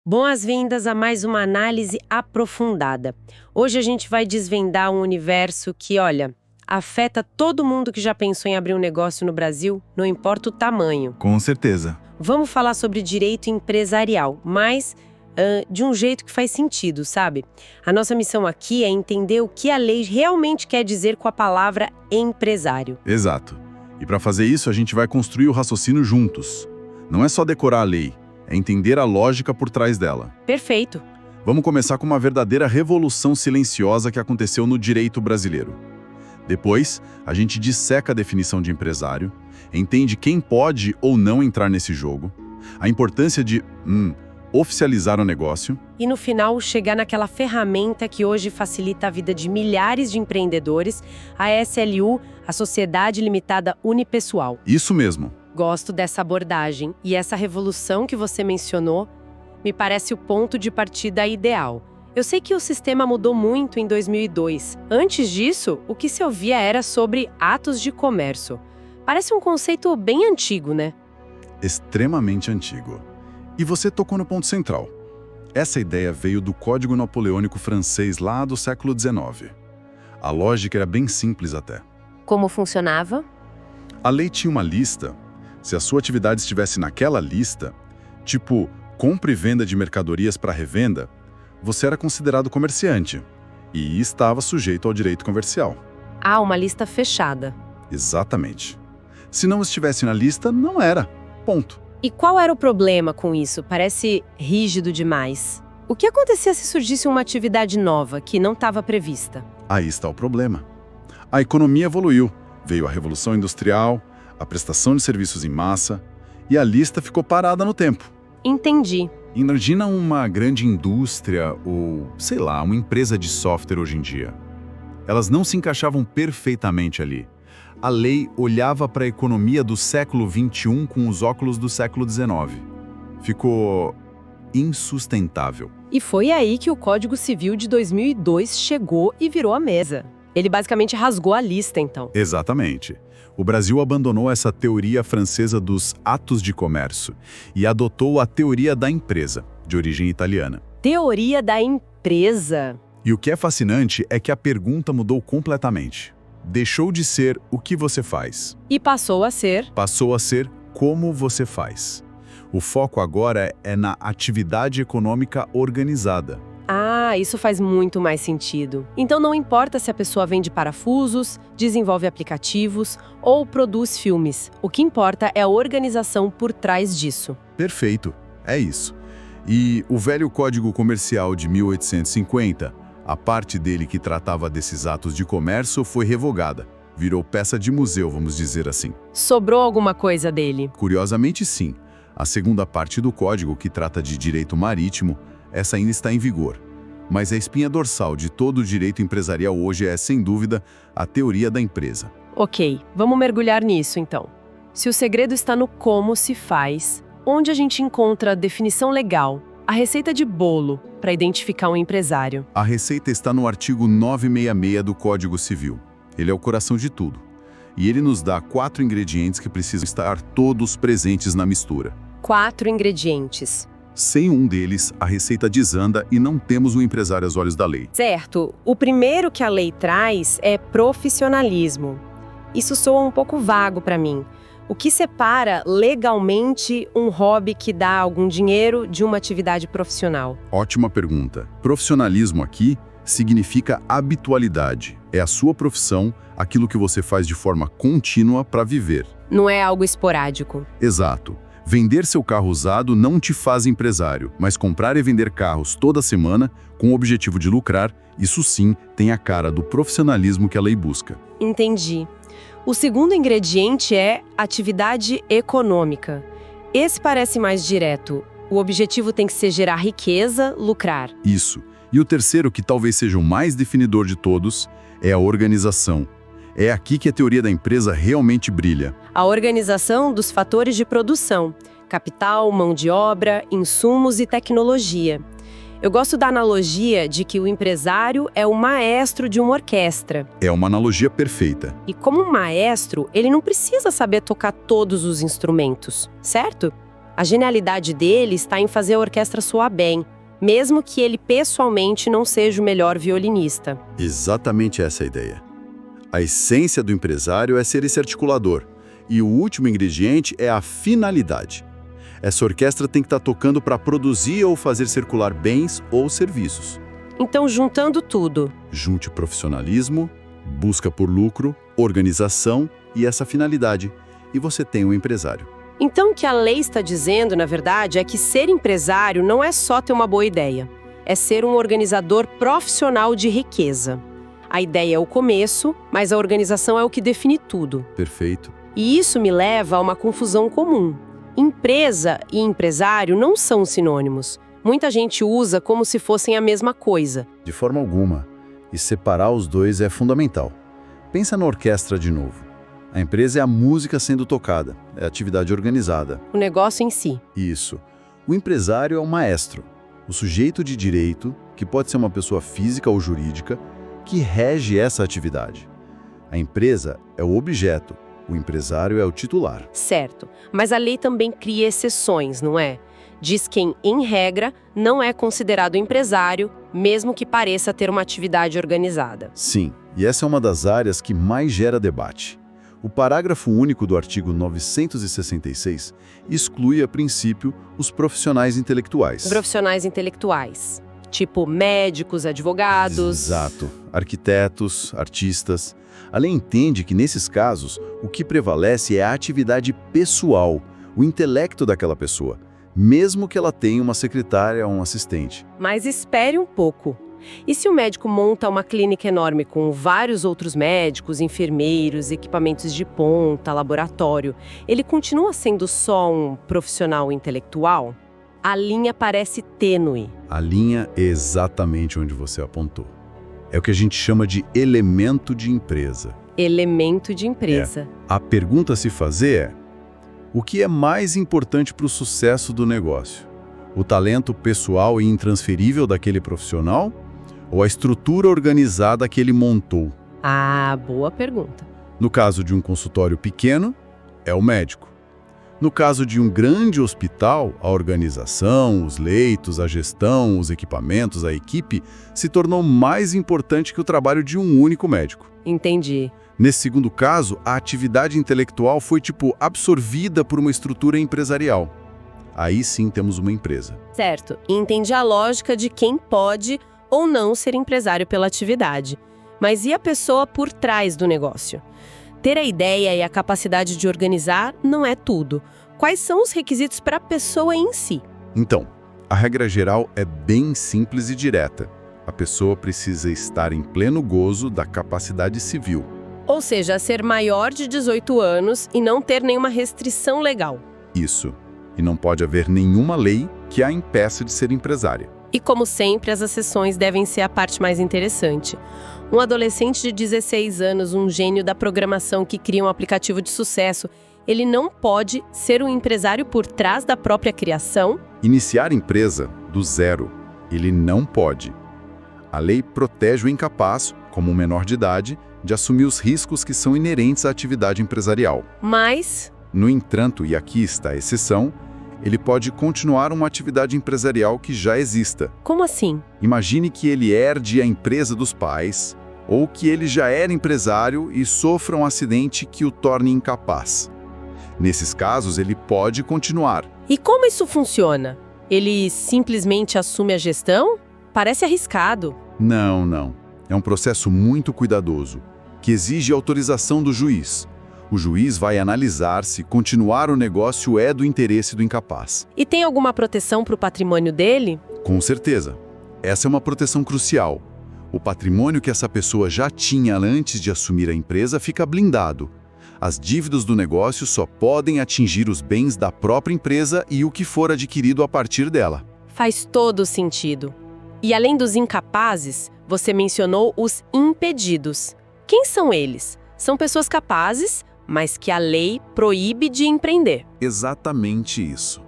Boas-vindas a mais uma análise aprofundada. Hoje a gente vai desvendar um universo que, olha, afeta todo mundo que já pensou em abrir um negócio no Brasil, não importa o tamanho. Com certeza. Vamos falar sobre direito empresarial, mas de um jeito que faz sentido, sabe? A nossa missão aqui é entender o que a lei realmente quer dizer com a palavra empresário. Exato. E para fazer isso, a gente vai construir o raciocínio juntos. Não é só decorar a lei, é entender a lógica por trás dela. Perfeito. Vamos começar com uma verdadeira revolução silenciosa que aconteceu no direito brasileiro. Depois, a gente disseca a definição de empresário, entende quem pode ou não entrar nesse jogo, a importância de oficializar o negócio. E no final, chegar naquela ferramenta que hoje facilita a vida de milhares de empreendedores, a SLU, a Sociedade Limitada Unipessoal. Isso mesmo. Gosto dessa abordagem, e essa revolução que você mencionou me parece o ponto de partida ideal. Eu sei que o sistema mudou muito em 2002. Antes disso, o que se ouvia era sobre atos de comércio. Parece um conceito bem antigo, né? Extremamente antigo. E você tocou no ponto central. Essa ideia veio do Código Napoleônico francês lá do século XIX. A lógica era bem simples até. Como funcionava? A lei tinha uma lista. Se a sua atividade estivesse naquela lista, tipo compra e venda de mercadorias para revenda, você era considerado comerciante e estava sujeito ao direito comercial. Ah, uma lista fechada. Exatamente. Se não estivesse na lista, não era. Ponto. E qual era o problema com isso? Parece rígido demais. O que acontecia se surgisse uma atividade nova que não estava prevista? Aí está o problema. A economia evoluiu, veio a Revolução Industrial, a prestação de serviços em massa, e a lista ficou parada no tempo. Entendi. Imagina uma grande indústria ou, sei lá, uma empresa de software hoje em dia. Elas não se encaixavam perfeitamente ali. A lei olhava para a economia do século XXI com os óculos do século XIX. Ficou insustentável. E foi aí que o Código Civil de 2002 chegou e virou a mesa. Ele basicamente rasgou a lista, então. Exatamente. O Brasil abandonou essa teoria francesa dos atos de comércio e adotou a teoria da empresa, de origem italiana. Teoria da empresa. E o que é fascinante é que a pergunta mudou completamente. Deixou de ser o que você faz. E passou a ser como você faz. O foco agora é na atividade econômica organizada. Ah, isso faz muito mais sentido. Então não importa se a pessoa vende parafusos, desenvolve aplicativos ou produz filmes. O que importa é a organização por trás disso. Perfeito, é isso. E o velho Código Comercial de 1850, a parte dele que tratava desses atos de comércio foi revogada. Virou peça de museu, vamos dizer assim. Sobrou alguma coisa dele? Curiosamente, sim. A segunda parte do código, que trata de direito marítimo, essa ainda está em vigor. Mas a espinha dorsal de todo o direito empresarial hoje é, sem dúvida, a teoria da empresa. Ok, vamos mergulhar nisso então. Se o segredo está no como se faz, onde a gente encontra a definição legal, a receita de bolo para identificar um empresário? A receita está no artigo 966 do Código Civil. Ele é o coração de tudo. E ele nos dá 4 ingredientes que precisam estar todos presentes na mistura. 4 ingredientes. Sem um deles, a receita desanda e não temos um empresário aos olhos da lei. Certo. O primeiro que a lei traz é profissionalismo. Isso soa um pouco vago para mim. O que separa legalmente um hobby que dá algum dinheiro de uma atividade profissional? Ótima pergunta. Profissionalismo aqui significa habitualidade. É a sua profissão, aquilo que você faz de forma contínua para viver. Não é algo esporádico. Exato. Vender seu carro usado não te faz empresário, mas comprar e vender carros toda semana, com o objetivo de lucrar, isso sim tem a cara do profissionalismo que a lei busca. Entendi. O segundo ingrediente é atividade econômica. Esse parece mais direto. O objetivo tem que ser gerar riqueza, lucrar. Isso. E o terceiro, que talvez seja o mais definidor de todos, é a organização. É aqui que a teoria da empresa realmente brilha. A organização dos fatores de produção, capital, mão de obra, insumos e tecnologia. Eu gosto da analogia de que o empresário é o maestro de uma orquestra. É uma analogia perfeita. E como um maestro, ele não precisa saber tocar todos os instrumentos, certo? A genialidade dele está em fazer a orquestra soar bem, mesmo que ele pessoalmente não seja o melhor violinista. Exatamente essa é a ideia. A essência do empresário é ser esse articulador, e o último ingrediente é a finalidade. Essa orquestra tem que estar tocando para produzir ou fazer circular bens ou serviços. Então, juntando tudo, Junte profissionalismo, busca por lucro, organização e essa finalidade, e você tem um empresário. então o que a lei está dizendo, na verdade, é que ser empresário não é só ter uma boa ideia, é ser um organizador profissional de riqueza. A ideia é o começo, mas a organização é o que define tudo. Perfeito. E isso me leva a uma confusão comum. Empresa e empresário não são sinônimos. Muita gente usa como se fossem a mesma coisa. De forma alguma. E separar os dois é fundamental. Pensa na orquestra de novo. A empresa é a música sendo tocada, é a atividade organizada. O negócio em si. Isso. O empresário é o maestro, o sujeito de direito, que pode ser uma pessoa física ou jurídica, que rege essa atividade. A empresa é o objeto, o empresário é o titular. Certo. Mas a lei também cria exceções, não é? Diz quem, em regra, não é considerado empresário, mesmo que pareça ter uma atividade organizada. Sim, e essa é uma das áreas que mais gera debate. O parágrafo único do artigo 966 exclui, a princípio, os profissionais intelectuais. Profissionais intelectuais, tipo médicos, advogados. Exato. Arquitetos, artistas. A lei entende que, nesses casos, o que prevalece é a atividade pessoal, o intelecto daquela pessoa, mesmo que ela tenha uma secretária ou um assistente. Mas espere um pouco. E se o médico monta uma clínica enorme com vários outros médicos, enfermeiros, equipamentos de ponta, laboratório, ele continua sendo só um profissional intelectual? A linha parece tênue. A linha é exatamente onde você apontou. É o que a gente chama de elemento de empresa. Elemento de empresa. A pergunta a se fazer é: o que é mais importante para o sucesso do negócio? O talento pessoal e intransferível daquele profissional? Ou a estrutura organizada que ele montou? Ah, boa pergunta. No caso de um consultório pequeno, é o médico. No caso de um grande hospital, a organização, os leitos, a gestão, os equipamentos, a equipe se tornou mais importante que o trabalho de um único médico. Entendi. Nesse segundo caso, a atividade intelectual foi, absorvida por uma estrutura empresarial. Aí sim temos uma empresa. Certo. E entendi a lógica de quem pode ou não ser empresário pela atividade. Mas e a pessoa por trás do negócio? Ter a ideia e a capacidade de organizar não é tudo. Quais são os requisitos para a pessoa em si? Então, a regra geral é bem simples e direta. A pessoa precisa estar em pleno gozo da capacidade civil. Ou seja, ser maior de 18 anos e não ter nenhuma restrição legal. Isso. E não pode haver nenhuma lei que a impeça de ser empresária. E como sempre, as exceções devem ser a parte mais interessante. Um adolescente de 16 anos, um gênio da programação que cria um aplicativo de sucesso, ele não pode ser um empresário por trás da própria criação? Iniciar empresa do zero, ele não pode. A lei protege o incapaz, como um menor de idade, de assumir os riscos que são inerentes à atividade empresarial. Mas, No entanto, e aqui está a exceção, ele pode continuar uma atividade empresarial que já exista. como assim? Imagine que ele herde a empresa dos pais, ou que ele já era empresário e sofra um acidente que o torne incapaz. Nesses casos, ele pode continuar. E como isso funciona? Ele simplesmente assume a gestão? Parece arriscado. Não. É um processo muito cuidadoso, que exige autorização do juiz. O juiz vai analisar se continuar o negócio é do interesse do incapaz. E tem alguma proteção para o patrimônio dele? Com certeza. Essa é uma proteção crucial. O patrimônio que essa pessoa já tinha antes de assumir a empresa fica blindado. As dívidas do negócio só podem atingir os bens da própria empresa e o que for adquirido a partir dela. Faz todo sentido. E além dos incapazes, você mencionou os impedidos. Quem são eles? São pessoas capazes, mas que a lei proíbe de empreender. Exatamente isso.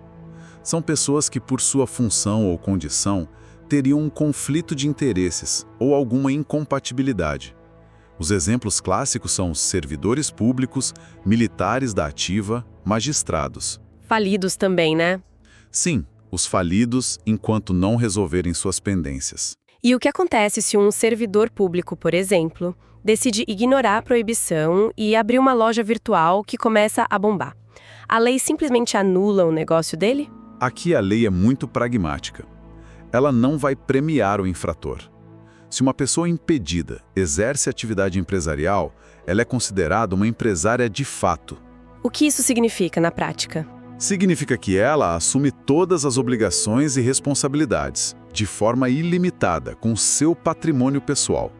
São pessoas que, por sua função ou condição, teriam um conflito de interesses ou alguma incompatibilidade. Os exemplos clássicos são servidores públicos, militares da ativa, magistrados. Falidos também, né? Sim, os falidos enquanto não resolverem suas pendências. E o que acontece se um servidor público, por exemplo, decide ignorar a proibição e abrir uma loja virtual que começa a bombar? A lei simplesmente anula o negócio dele? Aqui a lei é muito pragmática. Ela não vai premiar o infrator. Se uma pessoa impedida exerce atividade empresarial, ela é considerada uma empresária de fato. O que isso significa na prática? Significa que ela assume todas as obrigações e responsabilidades, de forma ilimitada, com seu patrimônio pessoal.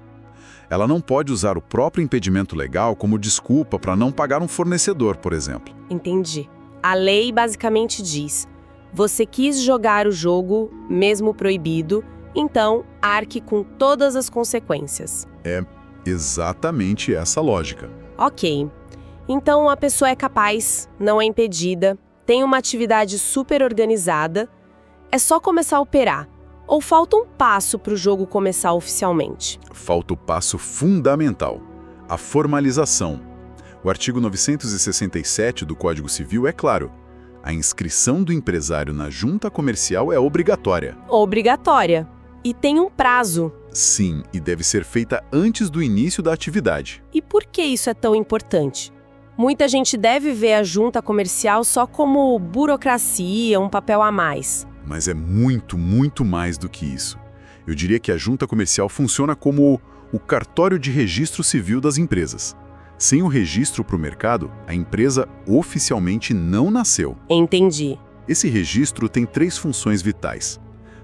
Ela não pode usar o próprio impedimento legal como desculpa para não pagar um fornecedor, por exemplo. Entendi. A lei basicamente diz: você quis jogar o jogo, mesmo proibido, então arque com todas as consequências. É exatamente essa lógica. Ok. Então a pessoa é capaz, não é impedida, tem uma atividade super organizada, é só começar a operar. Ou falta um passo para o jogo começar oficialmente? Falta o passo fundamental, a formalização. O artigo 967 do Código Civil é claro. A inscrição do empresário na junta comercial é obrigatória. Obrigatória. E tem um prazo. Sim, e deve ser feita antes do início da atividade. E por que isso é tão importante? Muita gente deve ver a junta comercial só como burocracia, um papel a mais. Mas é muito, muito mais do que isso. Eu diria que a junta comercial funciona como o cartório de registro civil das empresas. Sem o registro para o mercado, a empresa oficialmente não nasceu. Entendi. Esse registro tem 3 funções vitais.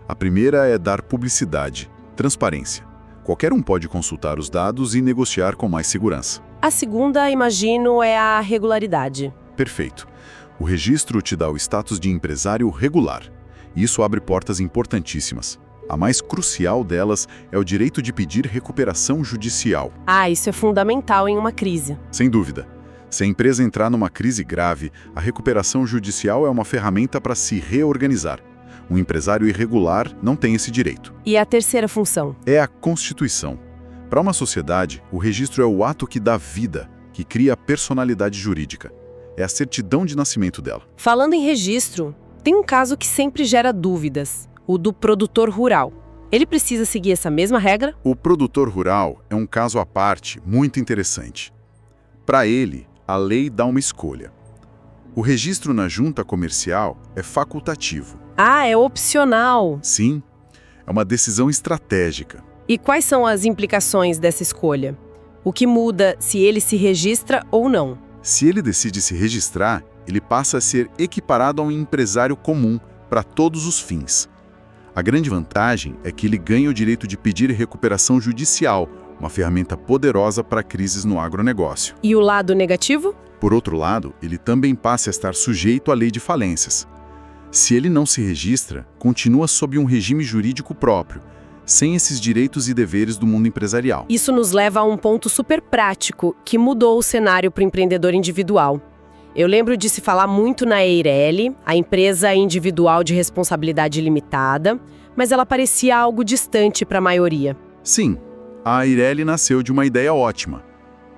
A primeira é dar publicidade, transparência. Qualquer um pode consultar os dados e negociar com mais segurança. A segunda, imagino, é a regularidade. Perfeito. O registro te dá o status de empresário regular. Isso abre portas importantíssimas. A mais crucial delas é o direito de pedir recuperação judicial. Ah, isso é fundamental em uma crise. Sem dúvida. Se a empresa entrar numa crise grave, a recuperação judicial é uma ferramenta para se reorganizar. Um empresário irregular não tem esse direito. E a terceira função? É a Constituição. Para uma sociedade, o registro é o ato que dá vida, que cria a personalidade jurídica. É a certidão de nascimento dela. Falando em registro, tem um caso que sempre gera dúvidas, o do produtor rural. Ele precisa seguir essa mesma regra? O produtor rural é um caso à parte muito interessante. Para ele, a lei dá uma escolha. O registro na junta comercial é facultativo. Ah, é opcional. Sim, é uma decisão estratégica. E quais são as implicações dessa escolha? O que muda se ele se registra ou não? Se ele decide se registrar, ele passa a ser equiparado a um empresário comum para todos os fins. A grande vantagem é que ele ganha o direito de pedir recuperação judicial, uma ferramenta poderosa para crises no agronegócio. E o lado negativo? Por outro lado, ele também passa a estar sujeito à lei de falências. Se ele não se registra, continua sob um regime jurídico próprio, sem esses direitos e deveres do mundo empresarial. Isso nos leva a um ponto super prático que mudou o cenário para o empreendedor individual. Eu lembro de se falar muito na Eireli, a empresa individual de responsabilidade limitada, mas ela parecia algo distante para a maioria. Sim, a Eireli nasceu de uma ideia ótima: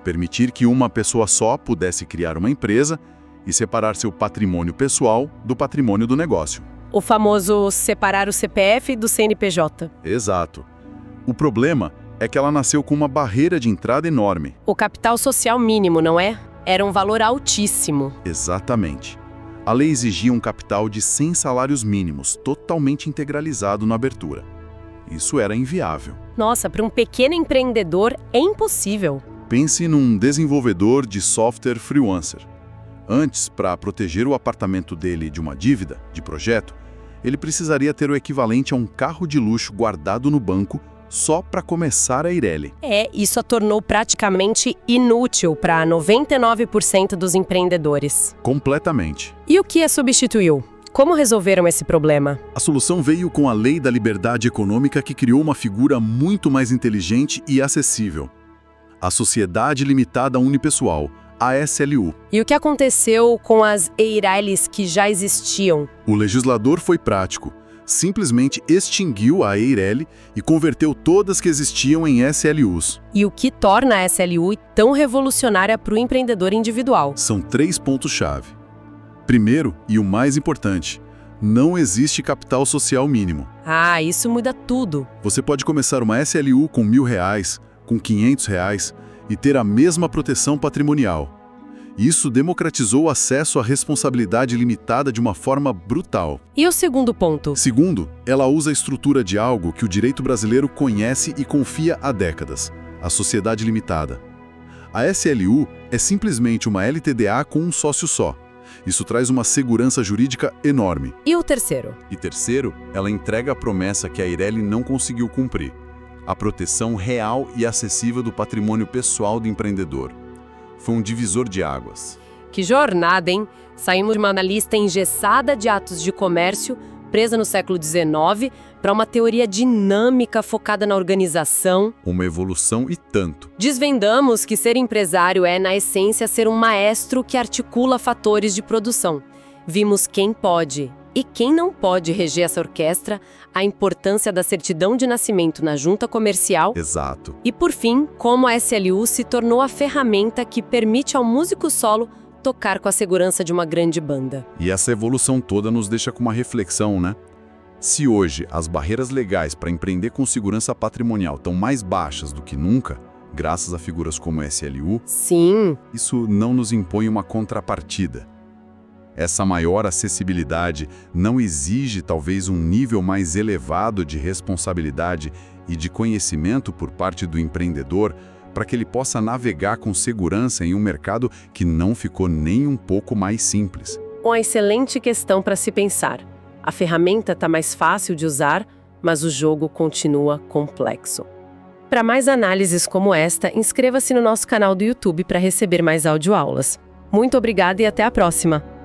permitir que uma pessoa só pudesse criar uma empresa e separar seu patrimônio pessoal do patrimônio do negócio. O famoso separar o CPF do CNPJ. Exato. O problema é que ela nasceu com uma barreira de entrada enorme. O capital social mínimo, não é? Era um valor altíssimo. Exatamente. A lei exigia um capital de 100 salários mínimos, totalmente integralizado na abertura. Isso era inviável. Nossa, para um pequeno empreendedor é impossível. Pense num desenvolvedor de software freelancer. Antes, para proteger o apartamento dele de uma dívida, de projeto, ele precisaria ter o equivalente a um carro de luxo guardado no banco só para começar a Eireli. Isso a tornou praticamente inútil para 99% dos empreendedores. Completamente. E o que a substituiu? Como resolveram esse problema? A solução veio com a Lei da Liberdade Econômica, que criou uma figura muito mais inteligente e acessível: a Sociedade Limitada Unipessoal, a SLU. E o que aconteceu com as Eirelis que já existiam? O legislador foi prático. Simplesmente extinguiu a Eireli e converteu todas que existiam em SLUs. E o que torna a SLU tão revolucionária para o empreendedor individual? São 3 pontos-chave. Primeiro, e o mais importante, não existe capital social mínimo. Ah, isso muda tudo. Você pode começar uma SLU com R$1.000, com R$500 e ter a mesma proteção patrimonial. Isso democratizou o acesso à responsabilidade limitada de uma forma brutal. E o segundo ponto? Segundo, ela usa a estrutura de algo que o direito brasileiro conhece e confia há décadas, a sociedade limitada. A SLU é simplesmente uma LTDA com um sócio só. Isso traz uma segurança jurídica enorme. E o terceiro? E terceiro, ela entrega a promessa que a Eireli não conseguiu cumprir: a proteção real e acessível do patrimônio pessoal do empreendedor. Foi um divisor de águas. Que jornada, hein? Saímos de uma analista engessada de atos de comércio, presa no século XIX, para uma teoria dinâmica focada na organização. Uma evolução e tanto. Desvendamos que ser empresário é, na essência, ser um maestro que articula fatores de produção. Vimos quem pode e quem não pode reger essa orquestra, a importância da certidão de nascimento na junta comercial. Exato. E, por fim, como a SLU se tornou a ferramenta que permite ao músico solo tocar com a segurança de uma grande banda. E essa evolução toda nos deixa com uma reflexão, né? Se hoje as barreiras legais para empreender com segurança patrimonial estão mais baixas do que nunca, graças a figuras como a SLU, Sim. isso não nos impõe uma contrapartida. Essa maior acessibilidade não exige talvez um nível mais elevado de responsabilidade e de conhecimento por parte do empreendedor para que ele possa navegar com segurança em um mercado que não ficou nem um pouco mais simples. Uma excelente questão para se pensar. A ferramenta está mais fácil de usar, mas o jogo continua complexo. Para mais análises como esta, inscreva-se no nosso canal do YouTube para receber mais audioaulas. Muito obrigada e até a próxima!